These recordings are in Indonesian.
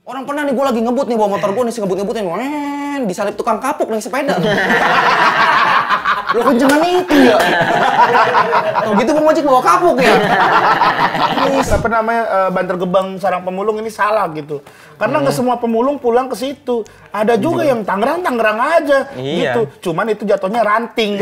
Orang pernah nih, gue lagi ngebut nih, bawa motor gue nih, ngebut-ngebutin, disalip tukang kapuk naik sepeda. Lo kencengan itu ya? Tau gitu gue ngojek bawa kapuk ya? Apa namanya, Bantar Gebang Sarang Pemulung ini salah gitu. Karena nggak semua pemulung pulang ke situ. Ada juga yang Tangerang aja gitu. Cuman itu jatuhnya ranting.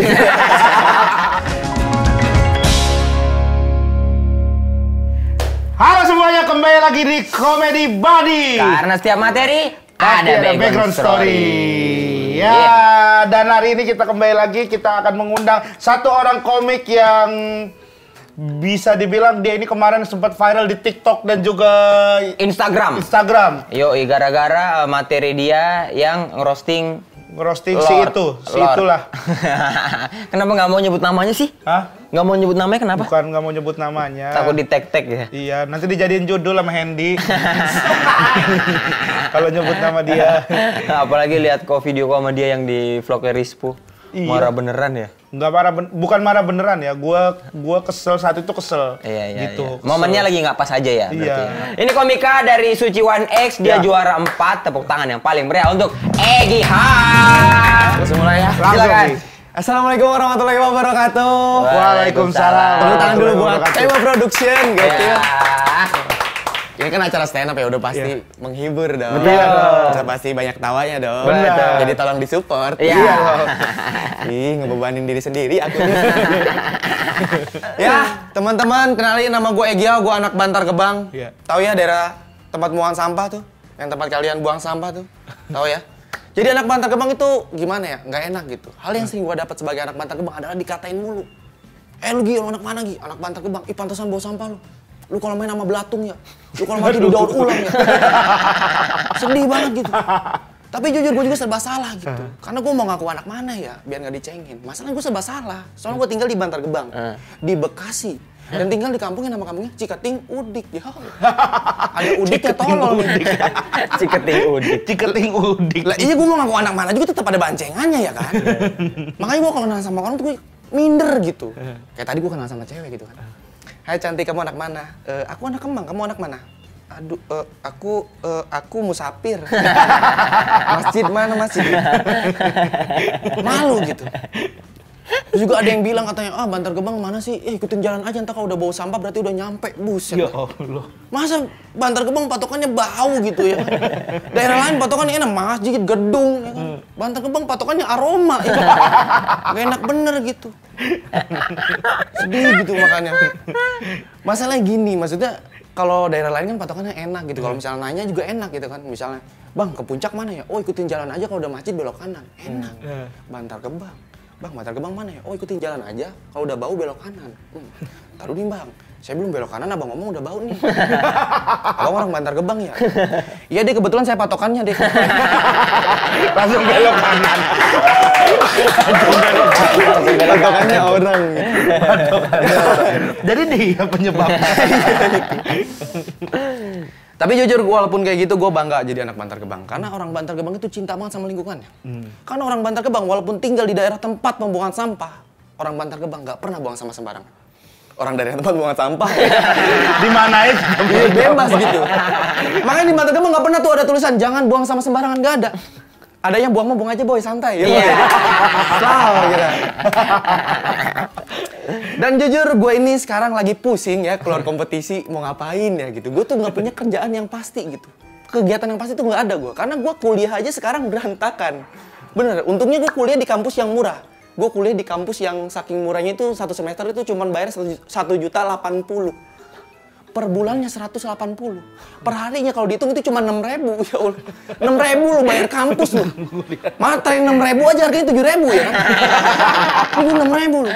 Halo semuanya, kembali lagi di Comedy Buddy. Karena setiap materi ada background story. Ya, dan hari ini kita kembali lagi, kita akan mengundang satu orang komik yang bisa dibilang dia ini kemarin sempat viral di TikTok dan juga Instagram. Yoi, gara-gara materi dia yang ngerosting si itulah. Kenapa nggak mau nyebut namanya sih? Hah? Nggak mau nyebut namanya kenapa? Bukan nggak mau nyebut namanya. Takut di tag ya? Iya, nanti dijadiin judul sama Hendy. Kalau nyebut nama dia. Apalagi lihat video sama dia yang di vlognya Rispo. Iya. Marah beneran ya? Nggak marah, bukan marah beneran ya. Gua kesel, saat itu kesel. Iya, gitu. Iya. Momennya lagi nggak pas aja ya. Iya. Ini komika dari Suci One X, dia juara 4. Tepuk tangan yang paling meriah untuk Egy Han. Langsung mulai ya. Silakan. Assalamualaikum warahmatullahi wabarakatuh. Waalaikumsalam. Tepuk tangan dulu buat Tema Production gitu ya. Ya. Ini kan acara stand up ya, udah pasti menghibur dong. Betul. Udah pasti banyak tawanya dong. Benar. Jadi tolong disupport. Iya. Ih, ngebebanin diri sendiri aku. Ya, teman-teman, kenalin nama gue Egya, gue anak Bantar Gebang. Iya. Tahu ya daerah tempat buangan sampah tuh? Yang tempat kalian buang sampah tuh. Tahu ya? Jadi anak Bantar Gebang itu gimana ya? Nggak enak gitu. Hal yang sering gue dapat sebagai anak Bantar Gebang adalah dikatain mulu. Lu Gi, lu anak mana Gi? Anak Bantar Gebang. Ih, pantesan bawa sampah lu. Lu kalau main sama belatung ya. Lu kalau mati di daur ulang ya. Sedih banget gitu. Tapi jujur gue juga serba salah gitu. Karena gue mau ngaku anak mana ya, biar nggak dicengin. Masalahnya gue serba salah. Soalnya gue tinggal di Bantar Gebang, di Bekasi. Dan tinggal di kampungnya, nama kampungnya Ciketing Udik. Ya. Ada udiknya tolol nih. Ciketing Udik. Lah iya, gue mau ngaku anak mana juga tetap ada bancengannya ya kan. Makanya gue kalau kenal sama orang tuh gue minder gitu. Kayak tadi gue kenal sama cewek gitu kan. Hai cantik, kamu anak mana? Aku anak Kemang, kamu anak mana? Aduh, aku musafir. Masjid mana masjid? Malu gitu. Terus juga ada yang bilang katanya, Bantar Gebang mana sih? Ikutin jalan aja, ntar kalau udah bawa sampah berarti udah nyampe. Buset. Ya Allah. Masa Bantar Gebang patokannya bau gitu ya? Daerah lain patokannya enak, masjid, gedung. Ya kan? Bantar Gebang patokannya aroma. Ya. Gak enak bener gitu. Sedih gitu makanya. Masalahnya gini, maksudnya kalau daerah lain kan patokannya enak gitu. Kalau misalnya nanya juga enak gitu kan. Misalnya, Bang ke puncak mana ya? Oh ikutin jalan aja, kalau udah masjid belok kanan. Enak. Bantar Gebang. Bang, Bantar Gebang mana ya? Oh ikutin jalan aja, kalau udah bau belok kanan. Taruh nih Bang, saya belum belok kanan, abang ngomong udah bau nih. Abang orang Bantar Gebang ya? Iya deh, kebetulan saya patokannya deh. Langsung belok kanan. Patokannya orang. Jadi dia penyebabnya. Tapi jujur, walaupun kayak gitu, gue bangga jadi anak Bantar Gebang. Karena orang Bantar Gebang itu cinta banget sama lingkungannya. Karena orang Bantar Gebang, walaupun tinggal di daerah tempat pembuangan sampah, orang Bantar Gebang nggak pernah buang sampah sembarangan. Orang dari tempat buangan sampah. Di mana aja bebas gitu. Makanya di Bantar Gebang nggak pernah tuh ada tulisan, jangan buang sampah sembarangan, nggak ada. Ada yang buang mau buang aja boy, santai. Iya. Salah gitu. Dan jujur gue ini sekarang lagi pusing ya, keluar kompetisi mau ngapain ya gitu. Gue tuh nggak punya kerjaan yang pasti gitu. Kegiatan yang pasti tuh nggak ada gue. Karena gue kuliah aja sekarang berantakan. Bener, untungnya gue kuliah di kampus yang murah. Gue kuliah di kampus yang saking murahnya itu satu semester itu cuma bayar 1.080.000. Per bulannya 180. Per harinya kalau dihitung itu cuma 6.000. Ya Allah. 6.000 lu bayar kampus lu. Materi 6.000 aja harganya 7.000 ya. Itu 6.000 lu.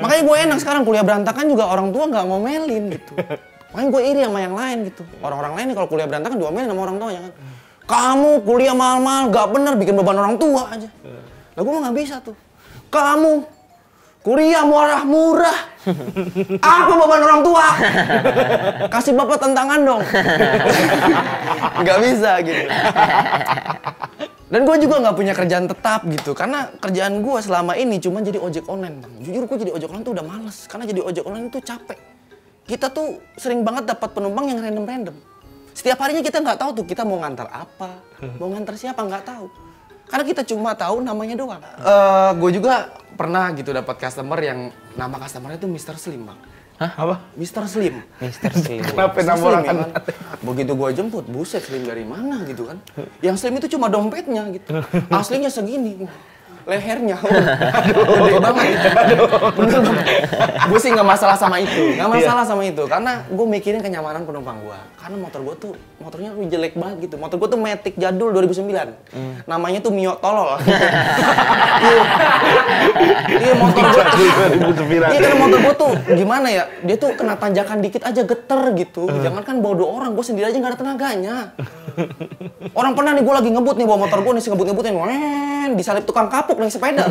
Makanya gue enak sekarang kuliah berantakan juga orang tua nggak ngomelin gitu. Makanya gue iri sama yang lain gitu. Orang-orang lain nih kalau kuliah berantakan diomelin sama orang tuanya kan. Kamu kuliah mahal-mahal nggak bener, bikin beban orang tua aja. Lah gue mah nggak bisa tuh. Kamu kuliah murah-murah. Apa beban orang tua? Kasih bapak tantangan dong. Nggak bisa gitu. Dan gue juga nggak punya kerjaan tetap gitu. Karena kerjaan gue selama ini cuma jadi ojek online. Bang. Jujur gue jadi ojek online tuh udah males. Karena jadi ojek online itu capek. kita tuh sering banget dapat penumpang yang random-random. Setiap harinya kita nggak tahu tuh kita mau ngantar apa, mau ngantar siapa nggak tahu. Karena kita cuma tahu namanya doang. Gue juga pernah gitu dapat customer yang nama customernya tuh Mr. Slim, Bang. Hah? Apa? Mr. Slim. Mr. Slim. Kenapa Mr. nama Slim, orang ya kan? Begitu gue jemput, buset Slim dari mana gitu kan. Yang Slim itu cuma dompetnya gitu. Aslinya segini. Lehernya, gede banget gitu. Bener banget. Gue sih nggak masalah sama itu, karena gue mikirin kenyamanan penumpang gue. Karena motor gue tuh, motornya tuh jelek banget gitu. Motor gue tuh Matic jadul 2009, namanya tuh Mio tolol. Iya motor gue tuh, iya karena motor gue tuh gimana ya, dia tuh kena tanjakan dikit aja geter gitu. Jangankan bawa 2 orang, gue sendiri aja nggak ada tenaganya. Orang pernah nih gue lagi ngebut nih bawa motor gue nih, ngebut-ngebutin, disalip tukang kapuk naik sepeda.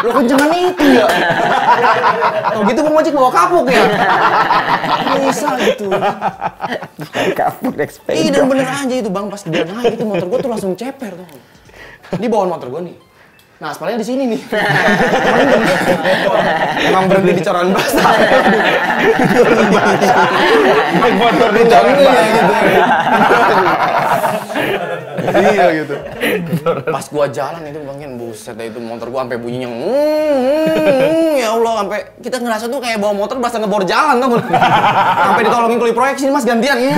Lo kencengan itu ya? Kalau gitu gue ngojek bawa kapuk ya? Bisa gitu. Kapuk naik sepeda. Iya dan bener aja itu Bang, pas dia naik itu motor gue tuh langsung ceper tuh. Ini bawaan motor gue nih. Nah, aspalnya di sini nih. Emang berhenti di coran basah. Naik motor di jalan gitu. Iya gitu. Pas gua jalan itu bangin buset dah itu motor gua sampai bunyinya ya Allah sampai kita ngerasa tuh kayak bawa motor berasa ngebor jalan tuh. Sampai ditolongin kuli proyek sini Mas gantian ya.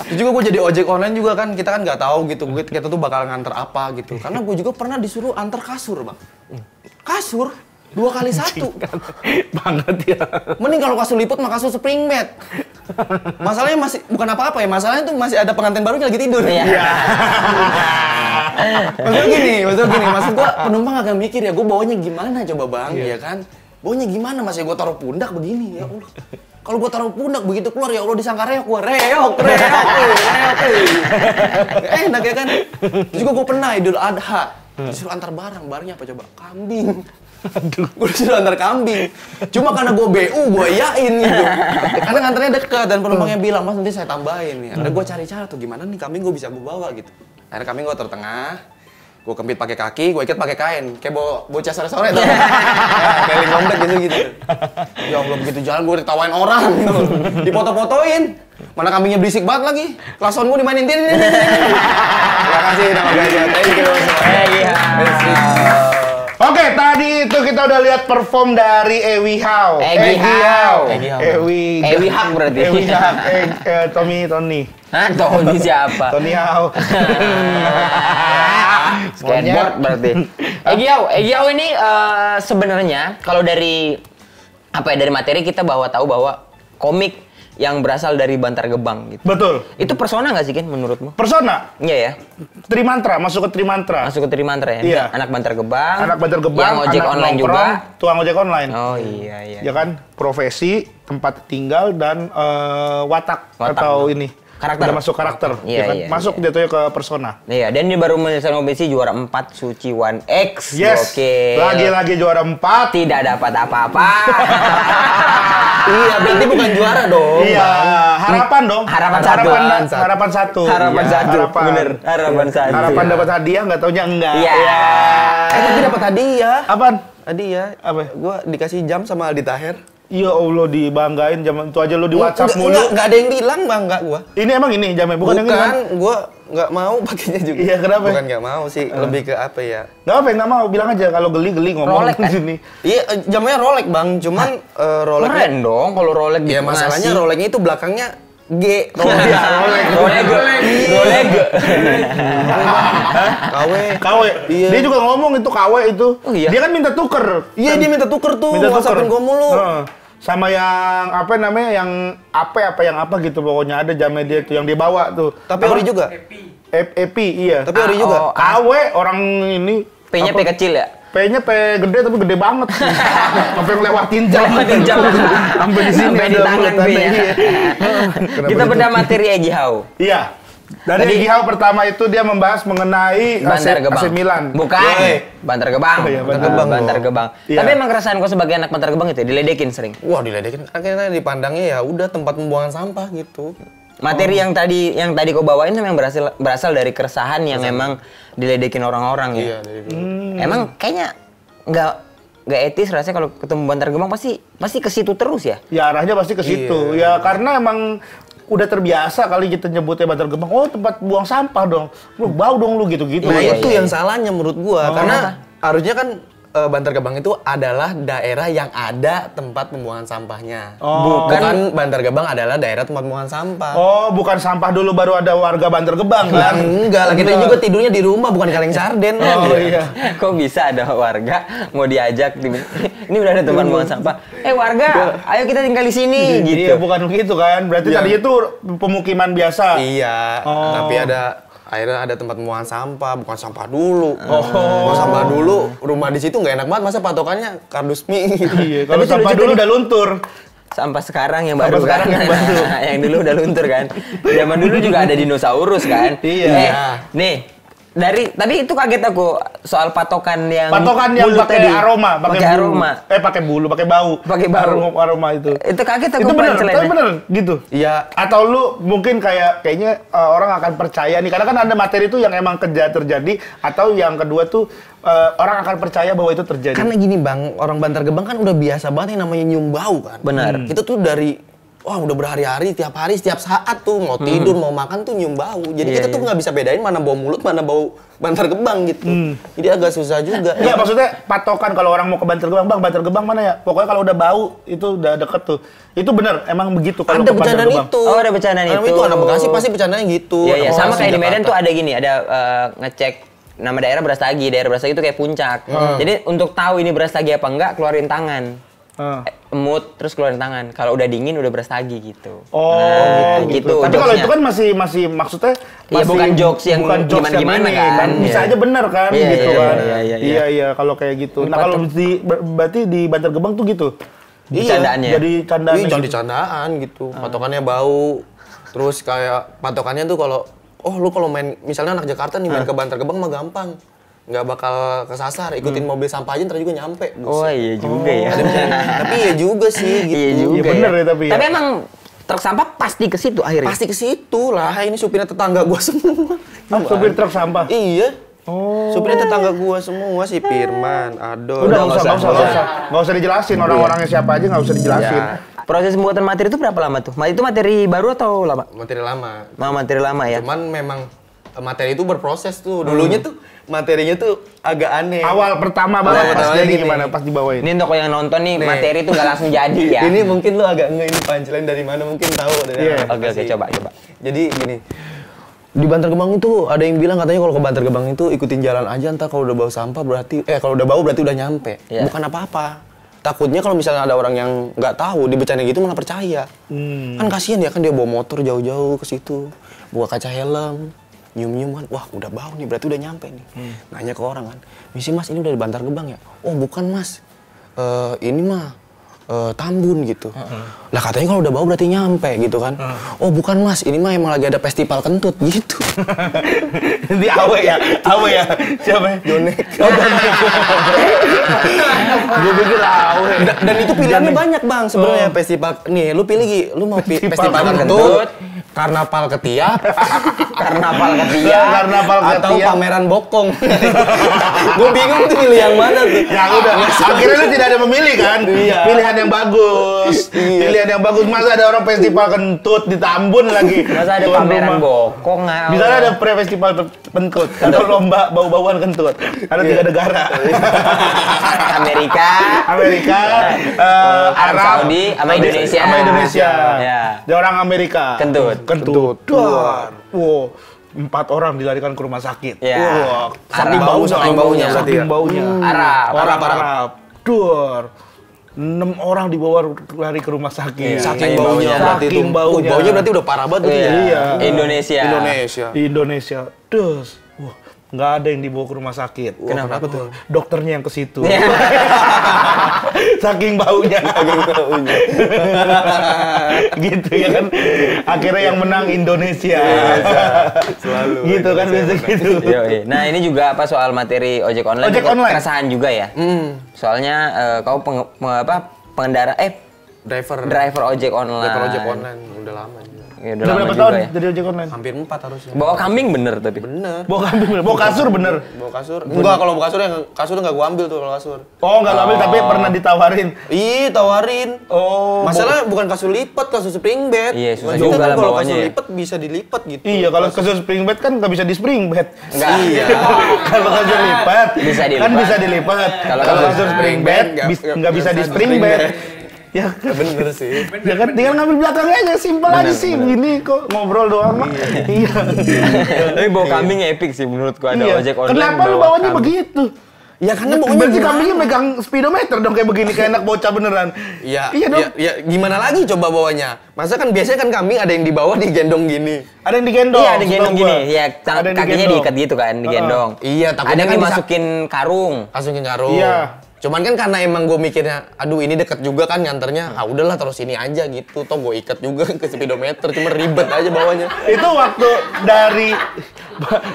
Terus juga gua jadi ojek online juga kan, kita kan nggak tahu gitu kita tuh bakal nganter apa gitu. Karena gua juga pernah disuruh antar kasur, Bang. Kasur 2 kali 1. banget ya. Mending kalau kasur liput mah kasur spring bed. Masalahnya masih bukan apa-apa ya, masalahnya tuh masih ada pengantin baru yang lagi tidur. Iya. Maksudnya gini, maksud gua penumpang agak mikir ya, gua bawanya gimana coba Bang, ya kan? Bawanya gimana, masih gua taruh pundak begini ya Allah. Kalau gua taruh pundak begitu keluar ya Allah disangka reok gua, reok. Enak ya kan? Terus juga gua pernah Idul Adha, disuruh antar barangnya apa coba? Kambing. Gue disuruh antar kambing. Cuma karena gue BU, gue iyain gitu. Karena nganternya dekat dan penumpangnya bilang, Mas nanti saya tambahin ya. Akhirnya gue cari cara tuh gimana nih kambing gue bisa gue bawa gitu. Akhirnya kambing gue taruh tengah, gue kempit pakai kaki, gue ikat pakai kain. Kayak bawa bocah sore-sore tuh. Kayak lingkomplek gitu. Ya Allah begitu jalan gue ditawain orang gitu. Dipoto-potoin. Mana kambingnya berisik banget lagi. Klakson gue dimainin tin. Terima kasih nama guys ya. Thank you. Oke, tadi itu kita udah lihat perform dari Ewi Hao. Ewi Hak berarti. Ewi Hak, Tony. Hah, Tony siapa? Tony Hao. Skateboard berarti. Egi Hao ini sebenarnya kalau dari dari materi kita tahu bahwa komik yang berasal dari Bantar Gebang gitu. Betul. Itu persona nggak sih Ken menurutmu? Persona? Iya ya. Trimantra, masuk ke Trimantra ya? Iya. Anak Bantar Gebang. Yang ojek online juga. Tukang ojek online. Oh iya. Ya kan? Profesi, tempat tinggal, dan watak atau ini. Karakter. Udah masuk karakter. Iya, kan? iya. Masuk jatuhnya ke persona. Iya, dan dia baru menyelesaikan kompetisi juara 4 Suci 1X. Yes. Oke. Lagi-lagi juara 4. Tidak dapat apa-apa. Iya, berarti bukan juara dong. Iya, harapan dong. Harapan satu. Harapan satu. Harapan Iya, satu. Bener. Harapan satu. Harapan dapat hadiah, nggak taunya enggak. Iya. Tapi dapat hadiah. Apaan? Hadiah. Apa? Gua dikasih jam sama Aldi Taher. Ya Allah, dibanggain zaman itu aja lu di WhatsApp mulu. Enggak ada yang bilang bangga gua. Ini emang ini jamnya, bukan yang ini kan? Gua nggak mau pakainya juga. Iya, kenapa? Bukan nggak mau sih, lebih ke apa ya? Nggak apa, nggak mau, bilang aja kalau geli ngomong Rolex, di sini. Iya, jamnya Rolex bang, cuman Rolex. Keren dong kalau Rolex Ya masalahnya Rolexnya itu belakangnya G. Rolex. KW. Iya. Dia juga ngomong itu KW itu. Oh, iya? Dia kan minta tuker. Iya, dia minta tuker tuh. WhatsAppin gua mulu. Sama yang apa namanya, yang apa gitu pokoknya ada jamnya dia tuh yang dia bawa tuh. Tapi ori juga. Epi, iya. Tapi ori juga. KW orang ini. P-nya P kecil ya? P-nya P gede tapi gede banget. Sampai ngelewatin jam. Sampai di sini di tangan P-nya. Kita bedah materi Egi Hao. Iya. Dari Egi Hao pertama itu dia membahas mengenai AC Milan. Bukan. Bantar Gebang. Oh, iya, Bantar Gebang. Iya. Tapi emang keresahan kau sebagai anak Bantar Gebang itu diledekin sering. Wah, diledekin. Akhirnya dipandangnya ya udah tempat pembuangan sampah gitu. Materi yang tadi kau bawain memang berasal dari keresahan yang emang diledekin orang-orang ya. Iya, dari dulu. Emang kayaknya nggak etis rasanya kalau ketemu Bantar Gebang pasti ke situ terus ya. Ya arahnya pasti ke situ. Ya karena emang udah terbiasa kali kita nyebutnya Bantar Gebang. Oh, tempat buang sampah dong. Lu bau dong lu gitu-gitu. Nah, Iya, itu iya, yang salahnya menurut gua. Karena harusnya kan Bantar Gebang itu adalah daerah yang ada tempat pembuangan sampahnya. Bukan Bantar Gebang adalah daerah tempat pembuangan sampah. Oh, bukan sampah dulu baru ada warga Bantar Gebang Lah, kan? enggak lah, kita juga tidurnya di rumah bukan di kaleng sarden. Oh iya. Kok bisa ada warga mau diajak ini udah ada tempat buangan sampah. Warga, ayo kita tinggal di sini gitu. Iya, bukan begitu kan? Berarti tadi itu pemukiman biasa. Iya, tapi akhirnya ada tempat pembuangan sampah, bukan sampah dulu. Oh, sampah dulu, rumah di situ nggak enak banget, masa patokannya kardus mie. Iya, kalau sampah dulu udah luntur. Sampai sekarang yang baru sekarang kan? yang baru. Yang dulu udah luntur kan. Zaman dulu juga ada dinosaurus kan. Iya. Nih tapi itu kaget aku soal patokan yang Pakai tadi. aroma, pakai bulu. aroma. Pakai bulu, pakai bau. Pakai bau. Aroma itu. Itu kaget aku Itu bener, punchline-nya. tapi bener gitu. Iya. Atau lu mungkin kayaknya orang akan percaya nih, karena kan ada materi itu yang emang terjadi, atau yang kedua tuh orang akan percaya bahwa itu terjadi. Karena gini Bang, orang Bantar Gebang kan udah biasa banget yang namanya nyium bau kan. Benar. Itu tuh udah berhari-hari, tiap hari, setiap saat tuh mau tidur, mau makan tuh nyium bau. Jadi kita tuh nggak bisa bedain mana bau mulut, mana bau Bantar Gebang gitu. Jadi agak susah juga. Enggak, maksudnya patokan kalau orang mau ke Bantar Gebang, Bang, Bantar Gebang mana ya? Pokoknya kalau udah bau, itu udah deket tuh. Itu bener, emang begitu kalau Ada ke Bantar bercandaan Gebang. itu. Oh, ada bercandaan itu. Itu anak Bekasi pasti bercandanya gitu. Iya, Anak sama Bekasi, kayak di Medan Jakarta. tuh ada gini, ada ngecek nama daerah Brastagi. Daerah Brastagi itu kayak puncak. Jadi untuk tahu ini Brastagi apa enggak, keluarin tangan. Emut terus keluarin tangan. Kalau udah dingin udah Brastagi gitu. Oh, gitu. Tapi kalau jokesnya. itu kan masih maksudnya Iya, bukan jokes yang gimana-gimana ini, kan. Bisa Iya. aja bener kan Iya, gitu iya, kan. iya, Iya, kalau kayak gitu. Nah, kalau berarti di Bantar Gebang tuh gitu. Bercandaannya. Jadi candaan. Iya, jadi candaan gitu. Patokannya bau. Terus kayak patokannya tuh kalau lu kalau main misalnya anak Jakarta nih main ke Bantar Gebang mah gampang. Nggak bakal kesasar, ikutin mobil sampah aja ntar juga nyampe. Oh iya juga ya. Tapi iya juga sih gitu. Iya juga. Iya, bener ya, tapi ya. Tapi emang truk sampah pasti ke situ akhirnya. Pasti ke situ lah, ini supirnya tetangga gua semua. Supir truk sampah. Iya. Supirnya tetangga gua semua, si Firman, Ado. Udah nggak usah dijelasin orang-orangnya siapa aja, nggak usah dijelasin. Ya. Proses pembuatan materi itu berapa lama tuh? Itu materi baru atau lama? Materi lama. Materi lama ya. Cuman memang materi itu berproses tuh. Dulunya tuh materinya tuh agak aneh. Awal pertama banget pas jadi gini. gimana? Pas dibawain. Ini untuk yang nonton nih, Nih. materi itu nggak langsung jadi ya. Ini mungkin lu agak ini punchline dari mana mungkin tahu dari Iya. mana. Oke, coba. Jadi gini. Di Bantar Gebang itu ada yang bilang katanya kalau ke Bantar Gebang itu ikutin jalan aja, entar kalau udah bau sampah berarti kalau udah bau berarti udah nyampe. Iya. Bukan apa-apa. Takutnya kalau misalnya ada orang yang nggak tahu dibercandain gitu malah percaya. Kan kasihan ya kan dia bawa motor jauh-jauh ke situ, buka kaca helm, nyium-nyium kan, wah udah bau nih berarti udah nyampe nih. Nanya ke orang kan, misi Mas ini udah di Bantar Gebang ya? Oh bukan Mas, ini mah Tambun gitu. Lah katanya kalau udah bau berarti nyampe gitu kan. Oh bukan Mas, ini mah emang lagi ada festival kentut gitu. Di Awe ya? Siapa ya? Jonek. Gue pikir Awe. Dan itu pilihannya banyak Bang sebenarnya festival. Nih lu pilih Gi, lu mau festival kentut, karnaval ketiak, Karnaval Ya, ketiak. karnaval atau ketiak. pameran bokong. Gue bingung tuh pilih yang mana tuh. Ya udah, akhirnya lu tidak ada memilih kan? Iya. Pilihan yang bagus. Pilihan yang bagus. Masa ada orang festival kentut di Tambun lagi? Masa ada Tuan pameran rumah. bokong? Misalnya ada pre-festival kentut atau lomba bau-bauan kentut. Ada 3 negara. Amerika, Arab Saudi, sama Indonesia. Sama Indonesia. Ya. Dia orang Amerika. Kentut. Dar. Wow. 4 orang dilarikan ke rumah sakit. Ya. Wah, Saking baunya berarti saking ya? baunya. Arab. Dar. 6 orang dibawa lari ke rumah sakit. Saking baunya berarti itu. Saking baunya. Baunya berarti udah parah banget berarti ya. Iya. Indonesia. Indonesia. Dus. Wah, nggak ada yang dibawa ke rumah sakit. Kenapa tuh? Dokternya yang ke situ. Iya. Saking baunya. Gitu ya kan. Akhirnya yang menang Indonesia. Selalu. Gitu kan biasa gitu. Yoi. Nah ini juga apa soal materi ojek online? Ojek juga online? keresahan juga ya. Soalnya kau pengendara Driver ojek online. Driver ojek online udah lama juga. Ya, Udah berapa tahun jadi ojek online? Hampir 4 harusnya. Bawa kambing bener tapi. Bener. Bawa kambing, bawa kasur bener. Bawa kasur. Enggak, kalau bawa kasur enggak gua ambil tuh kalau kasur. Oh, nggak lo ambil tapi pernah ditawarin. Ih, tawarin. Oh. Masalah bukan kasur lipat, kasur spring bed. Iya, susah Maksudnya juga kan lah kalau bawanya kasur ya. lipat bisa dilipat gitu. Iya, kalau kasur spring bed kan nggak bisa di spring bed. Enggak. Iya. Kalau kasur lipat Bisa kan dilipat. bisa dilipat. Kalau Kalau kasur kasur spring bed nggak bisa di spring bed. Ya, Bener sih. ya kan tinggal ngambil belakangnya aja, simpel aja sih. Begini kok ngobrol doang mah. Iya. Tapi bawa kambing epic sih menurutku ada Iya. ojek online. Kenapa lu bawa bawanya kambing. begitu? Ya karena bawanya Berarti gimana? kambingnya megang speedometer dong kayak begini, kayak anak bocah beneran. Iya, Iya dong. ya, gimana lagi coba bawanya? Masa kan biasanya kan kambing ada yang dibawa digendong gini. Ada yang digendong. Iya, digendong setahu gua. gini. Ya, Ada yang kakinya digendong. diikat gitu kan, digendong. Iya, takutnya ada yang kan dimasukin karung. Masukin karung. Iya. Cuman kan karena emang gue mikirnya, aduh ini deket juga kan nganternya, ah udahlah terus ini aja gitu. Toh gue ikat juga ke speedometer, cuma ribet aja bawanya. Itu waktu dari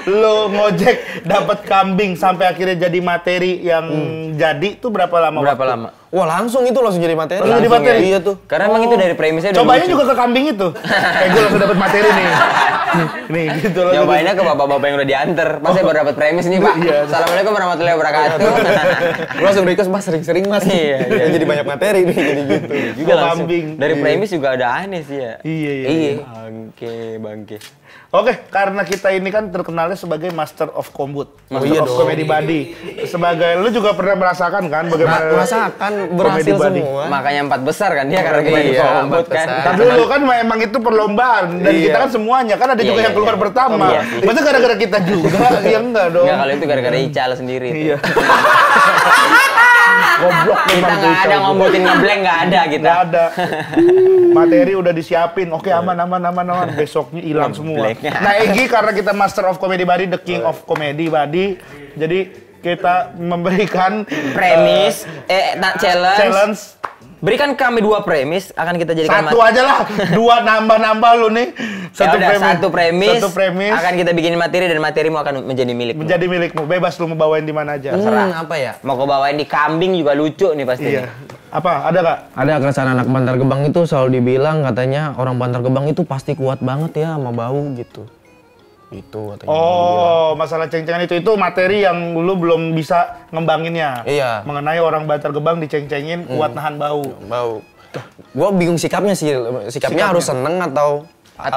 lo ngojek dapat kambing sampai akhirnya jadi materi yang jadi tuh berapa lama? Berapa waktu? lama? Wah langsung jadi materi. Langsung jadi materi? Iya tuh. Karena emang itu dari premisnya udah Cobain lucu. juga ke kambing itu. Gue langsung dapat materi nih. Nih gitu loh. Nyobainnya ke bapak-bapak yang udah diantar. Pas saya baru dapat premis nih, Pak. Iya. Assalamualaikum warahmatullahi wabarakatuh. Gue langsung request, mas sering-sering mas. Iya, iya. Jadi banyak materi nih, jadi gitu. Juga Bawa langsung. kambing. Dari premis juga ada aneh sih ya. Iya, iya, Iya. iya. Bangke. Oke, karena kita ini kan terkenalnya sebagai Master of Kombut, Master iya of dong. Comedy Buddy. Sebagai lu juga pernah merasakan kan bagaimana Merasakan berhasil Comedy Buddy. semua. Makanya 4 besar kan dia karena kayak Iya, kombut 4 kan. besar. Tapi dulu kan emang itu perlombaan dan Iya. kita kan semuanya kan ada Iya, juga iya, yang keluar iya. pertama. Iya sih. Masa gara-gara kita juga? Ya enggak dong. Enggak, kalau itu gara-gara Ical sendiri itu. Iya. Goblok Kita memang tuh nggak ada Ical. ngombotin ngeblank, nggak ada kita. Nggak ada. Materi udah disiapin. Oke, aman. Besoknya hilang semua. Ngeblank. Nah, Egi karena kita Master of Comedy Buddy, the King of Comedy Buddy. Jadi kita memberikan Premis, challenge. challenge. Berikan kami 2 premis, akan kita jadikan Satu aja lah, 2 nambah lu nih. Satu premis. Satu premis. Akan kita bikin materi dan materimu akan menjadi milikmu. Menjadi milikmu. Bebas lu mau bawain di mana aja. Apa ya? Mau kau bawain di kambing juga lucu nih pasti. Iya. Apa? Ada nggak? Ada keresahan anak Bantar Gebang itu selalu dibilang katanya orang Bantar Gebang itu pasti kuat banget ya sama bau gitu. Itu katanya. Oh, masalah ceng-cengan itu materi yang lu belum bisa ngembanginnya. Iya. Mengenai orang Bantar Gebang diceng-cengin kuat nahan bau. Bau. Gua bingung sikapnya sih. Sikapnya harus seneng atau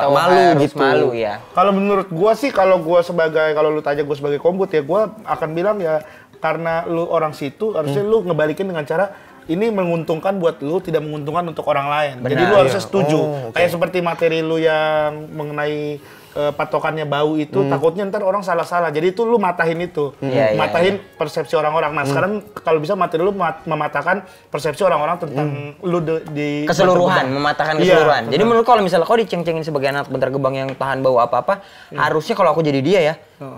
malu harus gitu. malu ya. Kalau menurut gua sih, kalau lu tanya gua sebagai kombut ya, gua akan bilang ya karena lu orang situ, harusnya lu ngebalikin dengan cara ini menguntungkan buat lu, tidak menguntungkan untuk orang lain. Jadi Benar, lu harusnya iya. setuju. Oh, oke. Kayak seperti materi lu yang mengenai patokannya bau itu, takutnya ntar orang salah-salah. Jadi itu lu matahin itu. Iya, iya, matahin persepsi orang-orang. Nah, sekarang kalau bisa materi lu mematahkan persepsi orang-orang tentang lu di Keseluruhan, Bantar Gebang. mematahkan Iya, keseluruhan. Jadi benar. menurut kalau misalnya kau diceng-cengin sebagai anak Bantar Gebang yang tahan bau apa-apa, harusnya kalau aku jadi dia ya,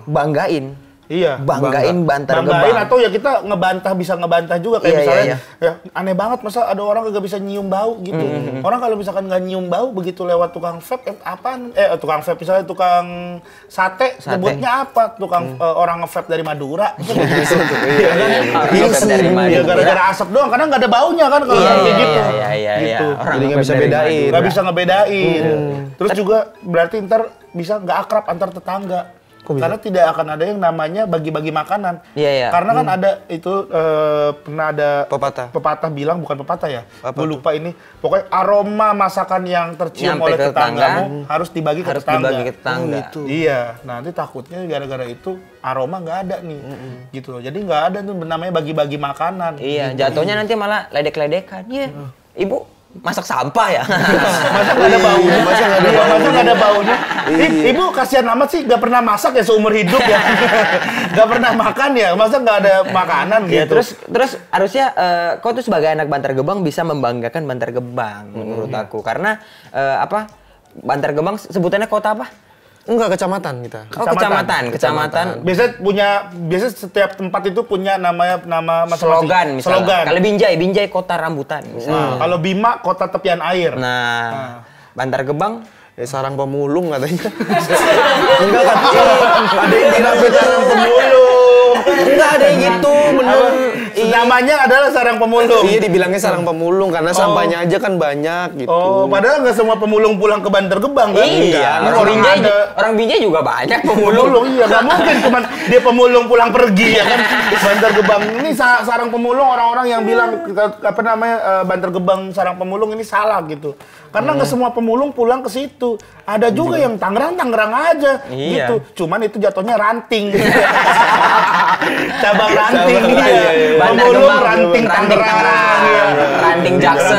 banggain. Iya. Banggain Bantar Banggain Gebang. atau ya kita bisa ngebantah juga kayak Iya, misalnya iya, ya aneh banget masa ada orang kagak bisa nyium bau gitu. Orang kalau misalkan nggak nyium bau begitu lewat tukang vape apaan? Tukang vape misalnya tukang sate. Sebutnya apa? Tukang orang nge-vape dari Madura. Iya kan? Vape dari Madura. Ya gara-gara asap doang karena nggak ada baunya kan kalau Iya, kayak iya, gitu. iya. Gitu. Orang Jadi nggak vape bisa dari bedain. Madura. Nggak bisa ngebedain. Terus juga berarti ntar bisa nggak akrab antar tetangga. Karena tidak akan ada yang namanya bagi-bagi makanan. Iya, iya. Karena kan ada itu pernah ada Pepatah. bilang, bukan pepatah ya. Apa Gue lupa ini. Pokoknya aroma masakan yang tercium Nyampe oleh ke tetanggamu harus dibagi ke Harus tetangga. dibagi ke tetangga. Iya, nanti takutnya gara-gara itu aroma nggak ada nih, gitu loh. Jadi nggak ada tuh namanya bagi-bagi makanan. Iya, jatuhnya nanti malah ledek-ledekan. Iya, ibu masak sampah ya. Masa nggak ada baunya? Masa nggak ada baunya? Ibu kasihan amat sih, nggak pernah masak ya seumur hidup ya. Nggak pernah makan ya, masa nggak ada makanan Ya, gitu. terus harusnya kau tuh sebagai anak Bantar Gebang bisa membanggakan Bantar Gebang menurut aku. Karena Bantar Gebang sebutannya kota apa? Enggak, kecamatan kita. Oh, kecamatan. Biasa setiap tempat itu punya nama masing-masing. Slogan misalnya. Slogan. Kalau Binjai kota rambutan misalnya. Kalau Bima kota tepian air. Nah, Bantar Gebang Sarang pemulung katanya. Enggak kan? Ada yang bilang sarang pemulung. Enggak ada yang gitu, bener. Namanya adalah sarang pemulung. Iya, dibilangnya sarang pemulung karena sampahnya aja kan banyak gitu. Oh, padahal nggak semua pemulung pulang ke Bantar Gebang kan? Iya, Kan orang Binjai juga banyak pemulung. pemulung, iya nggak mungkin cuman dia pemulung pulang pergi ya kan. Bantar Gebang ini sarang pemulung, orang-orang yang bilang apa namanya Bantar Gebang sarang pemulung ini salah gitu. Karena nggak semua pemulung pulang ke situ. Ada juga yang Tangerang aja gitu. Cuman itu jatuhnya ranting. Cabang ranting. Pemulung ranting Tangerang. Ranting Jaksel.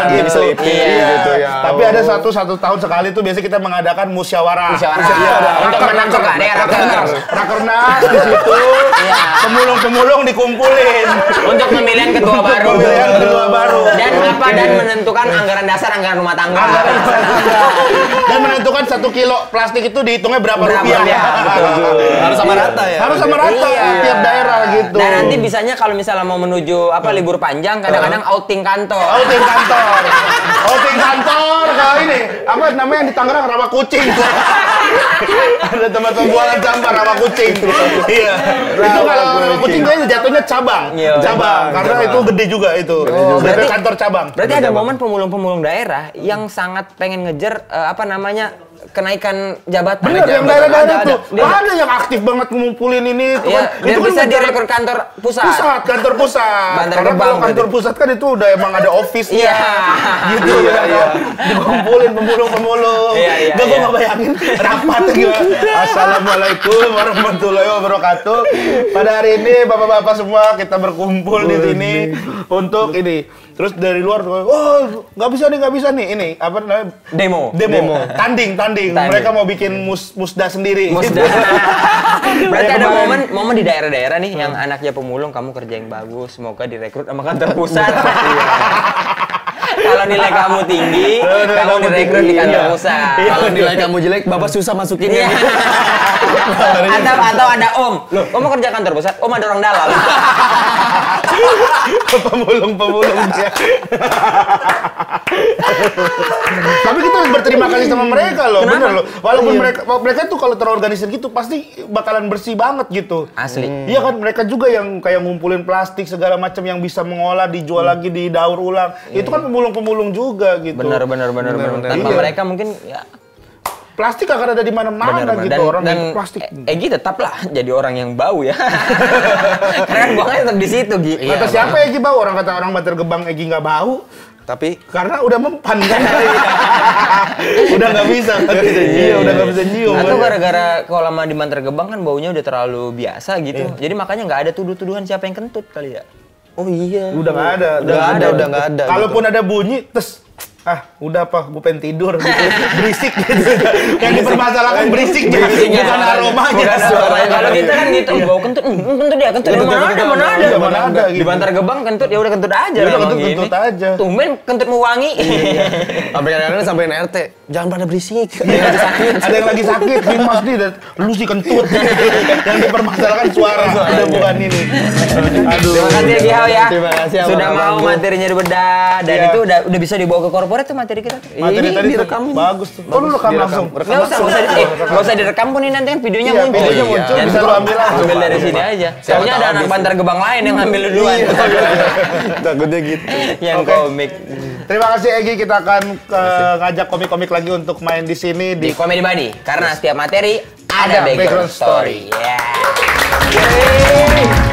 Ranting Sleepy gitu ya. Tapi ada satu tahun sekali tuh biasanya kita mengadakan musyawarah. Untuk menangkap Rakernas di situ. Pemulung-pemulung dikumpulin untuk pemilihan ketua baru. Dan menentukan anggaran dasar, anggaran rumah tangga. Dan menentukan 1 kilo plastik itu dihitungnya berapa rupiah. Harus sama rata ya. Harus sama rata tiap daerah gitu. Dan nanti bisanya kalau misalnya mau menuju libur panjang, kadang-kadang outing kantor. Outing kantor kalau ini apa namanya di Tangerang rawa kucing. Ada tempat pembuangan sampah rawa kucing. Iya. Itu kalau rawa kucing kayaknya jatuhnya cabang. Karena itu gede juga itu. Berarti kantor cabang. Berarti ada momen pemulung-pemulung daerah yang sangat pengen ngejar kenaikan jabatan. Bener, yang daerah-daerah itu. Ada yang aktif banget ngumpulin ini. Itu bisa direkrut kantor pusat. Kantor pusat. Karena kalau kantor pusat kan itu udah emang ada office-nya. Gitu ya. Dikumpulin pemulung-pemulung. Gue nggak bayangin rapat gimana. Assalamualaikum warahmatullahi wabarakatuh. Pada hari ini bapak-bapak semua kita berkumpul di sini untuk ini. Terus dari luar, nggak bisa nih, ini apa namanya? Demo. Tanding. Mereka mau bikin musda sendiri. Berarti ada momen di daerah-daerah nih yang anaknya pemulung, kamu kerja yang bagus, semoga direkrut sama kantor pusat. Kalau nilai kamu tinggi, kamu direkrut di kantor pusat. Kalau nilai kamu jelek, bapak susah masukinnya. Atau ada om, loh, kamu kerja kantor pusat, om ada orang dalam. Pemulung dia. Tapi kita harus berterima kasih sama mereka loh, bener loh. Walaupun mereka tuh kalau terorganisir gitu pasti bakalan bersih banget gitu. Asli. Iya kan, mereka juga yang kayak ngumpulin plastik segala macam yang bisa mengolah, dijual lagi, didaur ulang. Itu kan pemulung-pemulung juga gitu. Bener. Tanpa mereka mungkin ya plastik akan ada di mana-mana gitu, orang yang plastik. Egi tetaplah jadi orang yang bau ya. Karena kan buangnya tetap di situ, Gi. Kata siapa Egi bau? Orang kata orang Bantar Gebang Egi nggak bau. Tapi karena udah mempan kan. Udah nggak bisa. Udah nggak bisa nyium. Atau gara-gara kalau lama di Bantar Gebang kan baunya udah terlalu biasa gitu. Jadi makanya nggak ada tuduh-tuduhan siapa yang kentut kali ya. oh iya. Udah nggak ada. Udah nggak ada. Kalaupun ada bunyi, terus udah apa, gue pengen tidur gitu. Berisik gitu. Yang dipermasalahkan berisiknya, bukan aromanya. Bukan suaranya. Kalau kita kan gitu, bau kentut kentut mana ada. Di Bantar Gebang kentut ya udah kentut aja. Udah kentut aja. Tumben kentutmu wangi. Sampai kadang-kadang sampein RT, jangan pada berisik. Ada yang lagi sakit, Mas nih, lu sih kentut. Yang dipermasalahkan suara, ada bukan ini. Aduh. Terima kasih ya Giau ya. Terima kasih. Sudah mau materinya dibedah dan itu udah bisa dibawa ke korporat tuh materi kita. Materi tadi direkam bagus tuh. Oh, lu rekam langsung. Nggak usah direkam pun ini nanti kan videonya muncul. Videonya muncul, bisa lu ambil langsung. Ambil dari sini aja. Soalnya ada anak Bantar Gebang lain yang ngambil duluan. Takutnya gitu. Yang komik. Terima kasih Egi, kita akan ngajak komik-komik lagi untuk main di sini Di Comedy Buddy. Karena setiap materi ada background story. Yeay.